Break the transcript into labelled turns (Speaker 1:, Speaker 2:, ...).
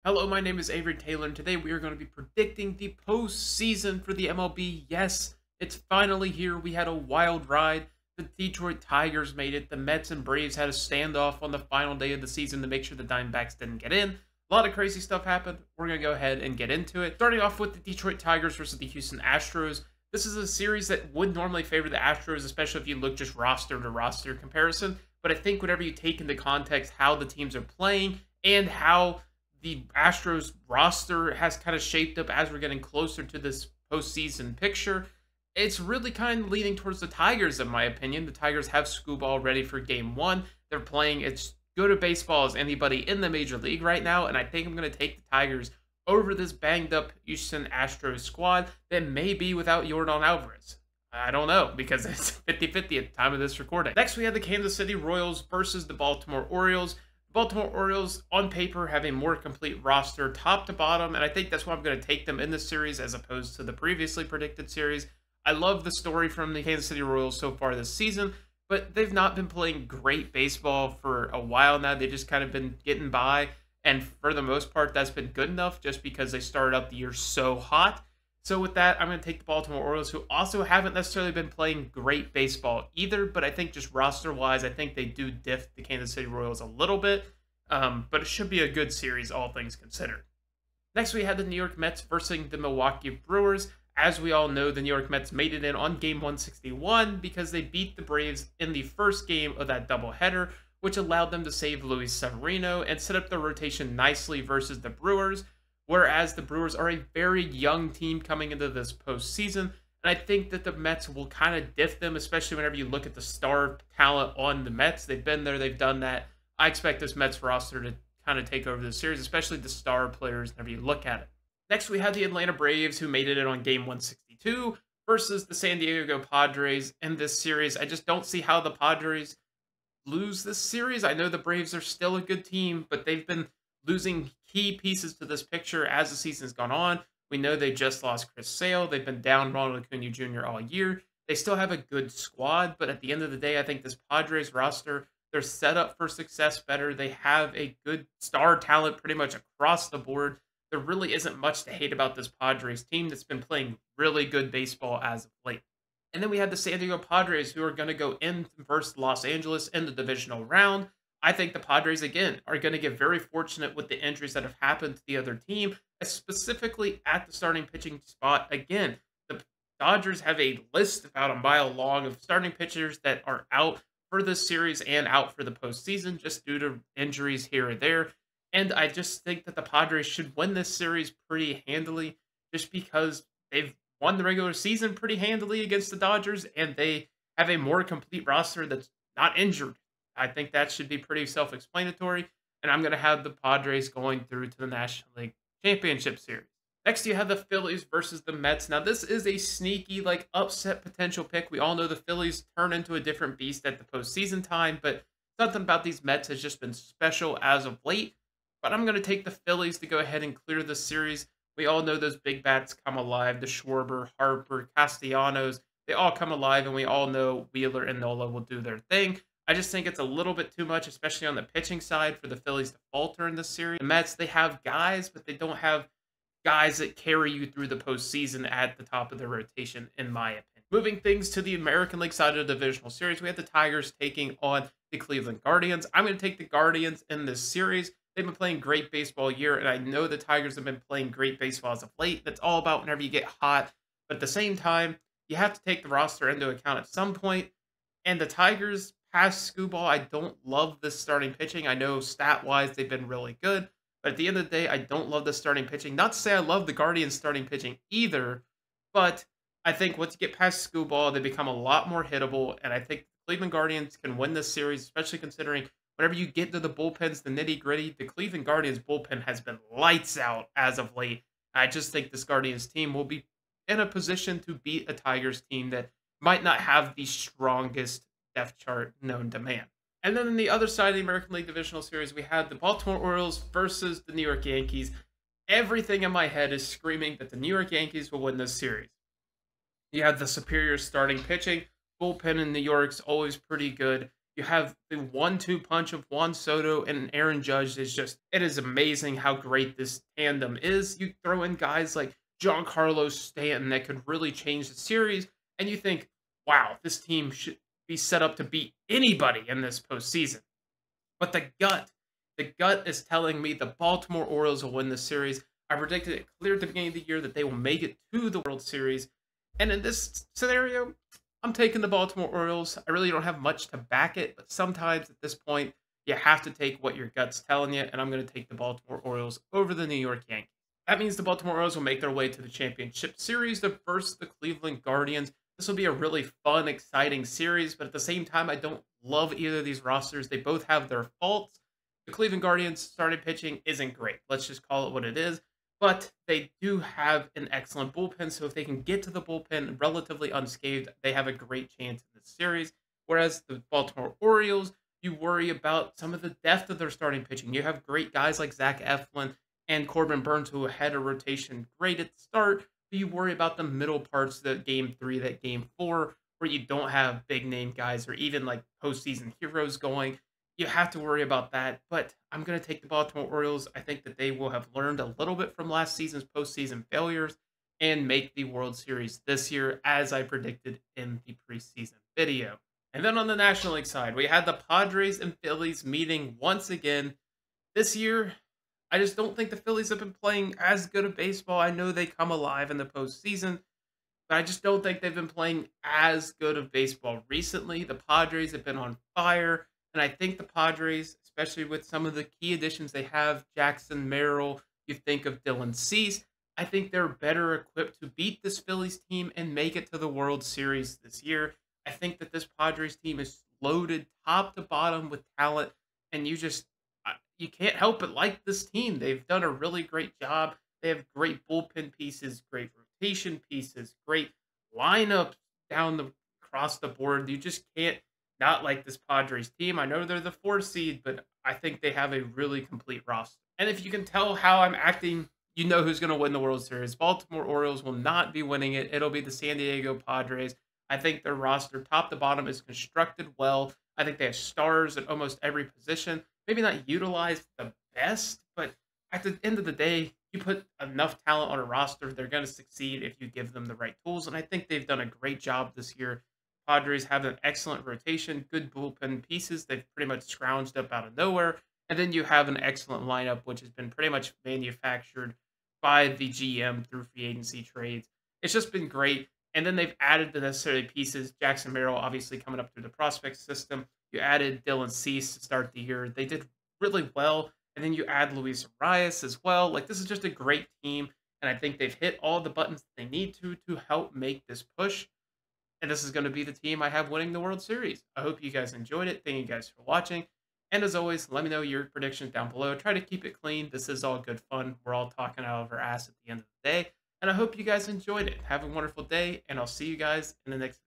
Speaker 1: Hello, my name is Avery Taylor, and today we are going to be predicting the postseason for the MLB. Yes, it's finally here. We had a wild ride. The Detroit Tigers made it. The Mets and Braves had a standoff on the final day of the season to make sure the Diamondbacks didn't get in. A lot of crazy stuff happened. We're going to go ahead and get into it. Starting off with the Detroit Tigers versus the Houston Astros. This is a series that would normally favor the Astros, especially if you look just roster to roster comparison. But I think whenever you take into context how the teams are playing and how the Astros roster has kind of shaped up as we're getting closer to this postseason picture, it's really kind of leaning towards the Tigers, in my opinion. The Tigers have Scooball ready for game one. They're playing as good a baseball as anybody in the major league right now, and I think I'm going to take the Tigers over this banged up Houston Astros squad that may be without Yordan Alvarez. I don't know because it's 50-50 at the time of this recording. Next, we have the Kansas City Royals versus the Baltimore Orioles. Baltimore Orioles, on paper, have a more complete roster top to bottom, and I think that's why I'm going to take them in this series as opposed to the previously predicted series. I love the story from the Kansas City Royals so far this season, but they've not been playing great baseball for a while now. They've just kind of been getting by, and for the most part, that's been good enough just because they started out the year so hot. So with that, I'm going to take the Baltimore Orioles, who also haven't necessarily been playing great baseball either, but I think just roster-wise, I think they do diff the Kansas City Royals a little bit, but it should be a good series, all things considered. Next, we had the New York Mets versus the Milwaukee Brewers. As we all know, the New York Mets made it in on game 161 because they beat the Braves in the first game of that doubleheader, which allowed them to save Luis Severino and set up the rotation nicely versus the Brewers. Whereas the Brewers are a very young team coming into this postseason. And I think that the Mets will kind of diff them, especially whenever you look at the star talent on the Mets. They've been there, they've done that. I expect this Mets roster to kind of take over the series, especially the star players whenever you look at it. Next, we had the Atlanta Braves, who made it in on game 162 versus the San Diego Padres in this series. I just don't see how the Padres lose this series. I know the Braves are still a good team, but they've been losing key pieces to this picture as the season's gone on. We know they just lost Chris Sale. They've been down Ronald Acuna Jr. all year. They still have a good squad, but at the end of the day, I think this Padres roster, they're set up for success better. They have a good star talent pretty much across the board. There really isn't much to hate about this Padres team that's been playing really good baseball as of late. And then we had the San Diego Padres, who are going to go in versus Los Angeles in the divisional round. I think the Padres, again, are going to get very fortunate with the injuries that have happened to the other team, specifically at the starting pitching spot. Again, the Dodgers have a list about a mile long of starting pitchers that are out for this series and out for the postseason just due to injuries here and there. And I just think that the Padres should win this series pretty handily just because they've won the regular season pretty handily against the Dodgers, and they have a more complete roster that's not injured. I think that should be pretty self-explanatory, and I'm going to have the Padres going through to the National League Championship Series. Next, you have the Phillies versus the Mets. Now, this is a sneaky, upset potential pick. We all know the Phillies turn into a different beast at the postseason time, but something about these Mets has just been special as of late. But I'm going to take the Phillies to go ahead and clear this series. We all know those big bats come alive. The Schwarber, Harper, Castellanos, they all come alive, and we all know Wheeler and Nola will do their thing. I just think it's a little bit too much, especially on the pitching side, for the Phillies to falter in this series. The Mets, they have guys, but they don't have guys that carry you through the postseason at the top of their rotation, in my opinion. Moving things to the American League side of the divisional series, we have the Tigers taking on the Cleveland Guardians. I'm going to take the Guardians in this series. They've been playing great baseball year, and I know the Tigers have been playing great baseball as of late. That's all about whenever you get hot. But at the same time, you have to take the roster into account at some point. And the Tigers, past Scooball, I don't love this starting pitching. I know stat-wise they've been really good. But at the end of the day, I don't love the starting pitching. Not to say I love the Guardians starting pitching either. But I think once you get past Scooball, they become a lot more hittable. And I think the Cleveland Guardians can win this series, especially considering whenever you get to the bullpens, the nitty-gritty, the Cleveland Guardians bullpen has been lights out as of late. I just think this Guardians team will be in a position to beat a Tigers team that might not have the strongest depth chart known to man. And then on the other side of the American League Divisional Series, we had the Baltimore Orioles versus the New York Yankees. Everything in my head is screaming that the New York Yankees will win this series. You have the superior starting pitching. Bullpen in New York's always pretty good. You have the 1-2 punch of Juan Soto and Aaron Judge is just it is amazing how great this tandem is. You throw in guys like Giancarlo Stanton that could really change the series, and you think, wow, this team should be set up to beat anybody in this postseason. But the gut is telling me the Baltimore Orioles will win this series. I predicted it clear at the beginning of the year that they will make it to the World Series. And in this scenario, I'm taking the Baltimore Orioles. I really don't have much to back it, but sometimes at this point, you have to take what your gut's telling you, and I'm going to take the Baltimore Orioles over the New York Yankees. That means the Baltimore Orioles will make their way to the championship series to versus the Cleveland Guardians. This will be a really fun, exciting series, but at the same time, I don't love either of these rosters. They both have their faults. The Cleveland Guardians starting pitching isn't great. Let's just call it what it is. But they do have an excellent bullpen, so if they can get to the bullpen relatively unscathed, they have a great chance in this series. Whereas the Baltimore Orioles, you worry about some of the depth of their starting pitching. You have great guys like Zach Eflin and Corbin Burns who had a rotation great at the start, but you worry about the middle parts of the game three, that game four, where you don't have big name guys or even like postseason heroes going. You have to worry about that, but I'm going to take the Baltimore Orioles. I think that they will have learned a little bit from last season's postseason failures and make the World Series this year, as I predicted in the preseason video. And then on the National League side, we had the Padres and Phillies meeting once again. This year, I just don't think the Phillies have been playing as good of baseball. I know they come alive in the postseason, but I just don't think they've been playing as good of baseball recently. The Padres have been on fire, and I think the Padres, especially with some of the key additions they have, Jackson Merrill, you think of Dylan Cease, I think they're better equipped to beat this Phillies team and make it to the World Series this year. I think that this Padres team is loaded top to bottom with talent, and you can't help but like this team. They've done a really great job. They have great bullpen pieces, great rotation pieces, great lineups down the across the board. You just can't not like this Padres team. I know they're the 4 seed, but I think they have a really complete roster. And if you can tell how I'm acting, you know who's going to win the World Series. Baltimore Orioles will not be winning it. It'll be the San Diego Padres. I think their roster, top to bottom, is constructed well. I think they have stars at almost every position. Maybe not utilized the best, but at the end of the day, you put enough talent on a roster, they're going to succeed if you give them the right tools. And I think they've done a great job this year. Padres have an excellent rotation, good bullpen pieces. They've pretty much scrounged up out of nowhere. And then you have an excellent lineup, which has been pretty much manufactured by the GM through free agency trades. It's just been great. And then they've added the necessary pieces. Jackson Merrill, obviously, coming up through the prospect system. You added Dylan Cease to start the year. They did really well. And then you add Luis Arias as well. Like, this is just a great team. And I think they've hit all the buttons they need to help make this push. And this is going to be the team I have winning the World Series. I hope you guys enjoyed it. Thank you guys for watching. And as always, let me know your predictions down below. Try to keep it clean. This is all good fun. We're all talking out of our ass at the end of the day. And I hope you guys enjoyed it. Have a wonderful day, and I'll see you guys in the next